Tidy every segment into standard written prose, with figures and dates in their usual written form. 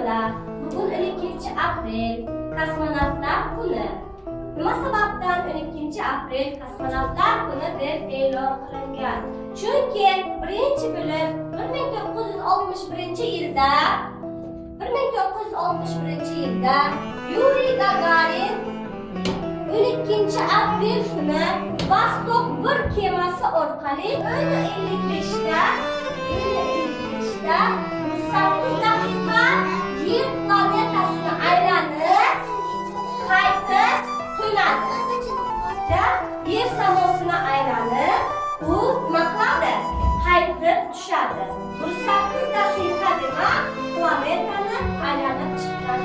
bilan bugun 12 aprel kosmonavtlar kuni. Nima sababdan 12 aprel kosmonavtlar kuni deb e'lon qilingan? Chunki birinchi bo'lib 1961-yilda Yuriy Gagarin 12 aprel kuni Vostok 1 kemasi orqali 55'da 38 daqiqa Yer planetasini aylanib qaytib qo'nadi. Yer samosini aylanib u nima qiladi? Qaytib tushadi. 38 daqiqa demak planetani aylanib chiqqan.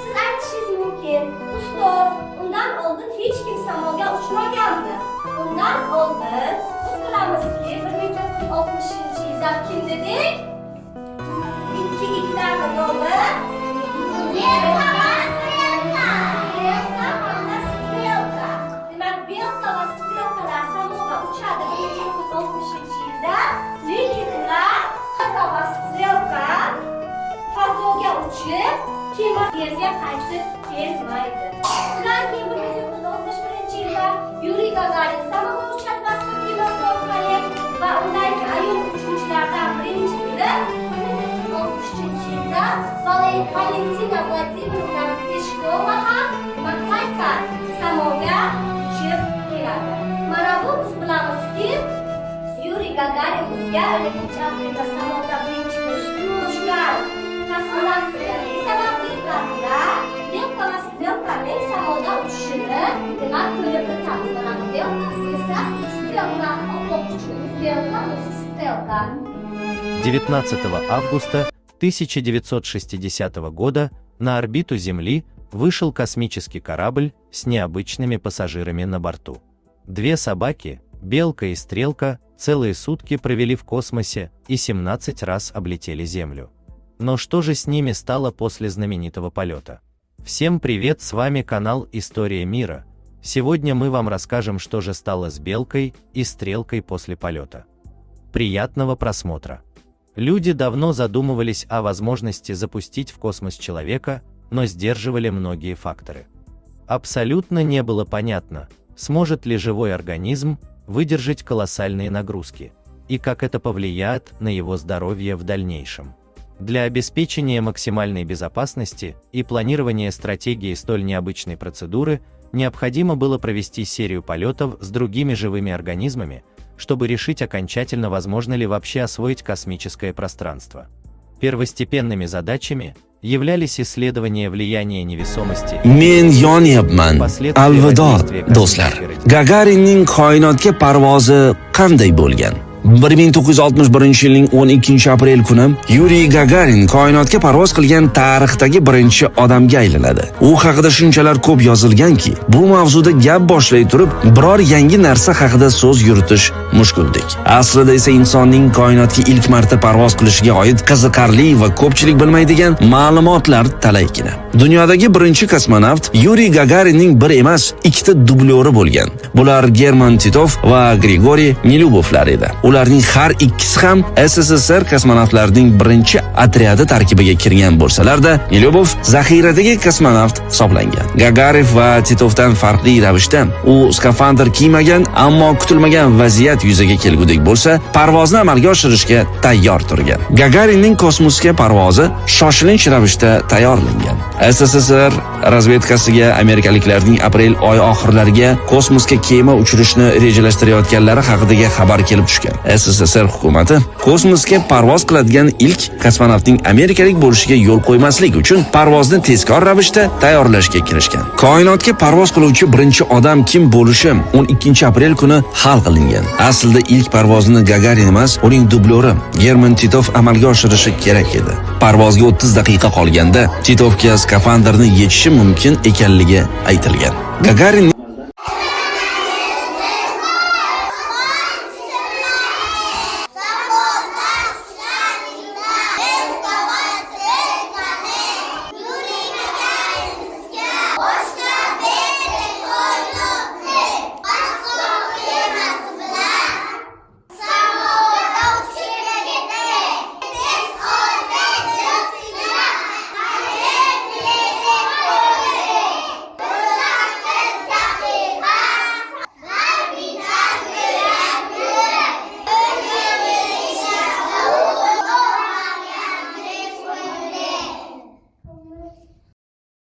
Siz aytishingiz mumkin, ustoz, undan oldin hech kim samoga uchmaganmi? Undan oldin biz bilamizki 1960-yilda kim dedik? İkkiliklarni nomi Demak, Belka va Strelkalar samoga uchadi 1960-yilda, lekin ular Belka va Strelka fazoga uchib, kema yerga qaytib kelmaydi. Undan keyin 1961-yilda Yuriy Gagarin samoga uchadi Vostok kemasi orqali va undan keyin ayol uchuvchilardan birinchi bo'lib 1963-yilda Valentina Vladimirovna Tereshkova ham qaytgan samoga uchib keladi. Mana bu biz bilamizki, Yuriy Gagarin bizga 12 aprelda samoga birinchi uchgan kosmonavtlar sababli bilanlar Belka va Strelkaning samoga uchishini demak ko'rib o'tamiz. Mana bu Belka esa Strelka, Belka o'zi Strelka. 19 августа 1960 года на орбиту Земли вышел космический корабль с необычными пассажирами на борту. Две собаки, Белка и Стрелка, целые сутки провели в космосе и 17 раз облетели Землю. Но что же с ними стало после знаменитого полета? Всем привет, с вами канал История мира. Сегодня мы вам расскажем, что же стало с Белкой и Стрелкой после полета. Приятного просмотра! Люди давно задумывались о возможности запустить в космос человека, но сдерживали многие факторы. Абсолютно не было понятно, сможет ли живой организм выдержать колоссальные нагрузки, и как это повлияет на его здоровье в дальнейшем. Для обеспечения максимальной безопасности и планирования стратегии столь необычной процедуры необходимо было провести серию полетов с другими живыми организмами, чтобы решить окончательно, возможно ли вообще освоить космическое пространство. Первостепенными задачами являлись исследования влияния невесомости. Men yonyapman. Alvido do'stlar. Gagarinning koinotga parvozi qanday bo'lgan? 1961-yilning 12 aprel kuni Yuriy Gagarin koinotga parvoz qilgan tarixdagi birinchi odamga aylanadi. U haqida shunchalar ko'p yozilganki, bu mavzuda gap boshlay turib biror yangi narsa haqida so'z yuritish mushkuldek. Aslida esa insonning koinotga ilk marta parvoz qilishiga oid qiziqarli va ko'pchilik bilmaydigan ma'lumotlar talaygina. Dunyodagi birinchi kosmonavt Yuriy Gagarinning bir emas, ikkita dublyori bo'lgan. Bular German Titov va Grigoriy Nilyubovlar edi. Ularning har ikkisi ham SSSR kosmonavtlarining birinchi otryadi tarkibiga kirgan bo'lsalar-da, Nilyubov zaxiradagi kosmonavt hisoblangan. Gagarin va Titovdan farqli ravishda u skafandr kiymagan, ammo kutilmagan vaziyat yuzaga kelgudek bo'lsa, parvozni amalga oshirishga tayyor turgan. Gagarinning kosmosga parvozi shoshilinch ravishda tayyorlangan. SSSR razvedkasiga amerikaliklarning aprel oyi oxirlariga kosmosga kema uchirishni rejalashtirayotganlari haqidagi xabar kelib tushgan. SSSR hukumati kosmosga parvoz qiladigan ilk kosmonavtning amerikalik bo'lishiga yo'l qo'ymaslik uchun parvozni tezkor ravishda tayyorlashga kirishgan. Koinotga parvoz qiluvchi birinchi odam kim bo'lishi 12 aprel kuni hal qilingan. Aslida ilk parvozni Gagarin emas, uning dublyori German Titov amalga oshirishi kerak edi. Parvozga 30 daqiqa qolganda Titovga skafandrni yechishi mumkin ekanligi aytilgan. Gagarinning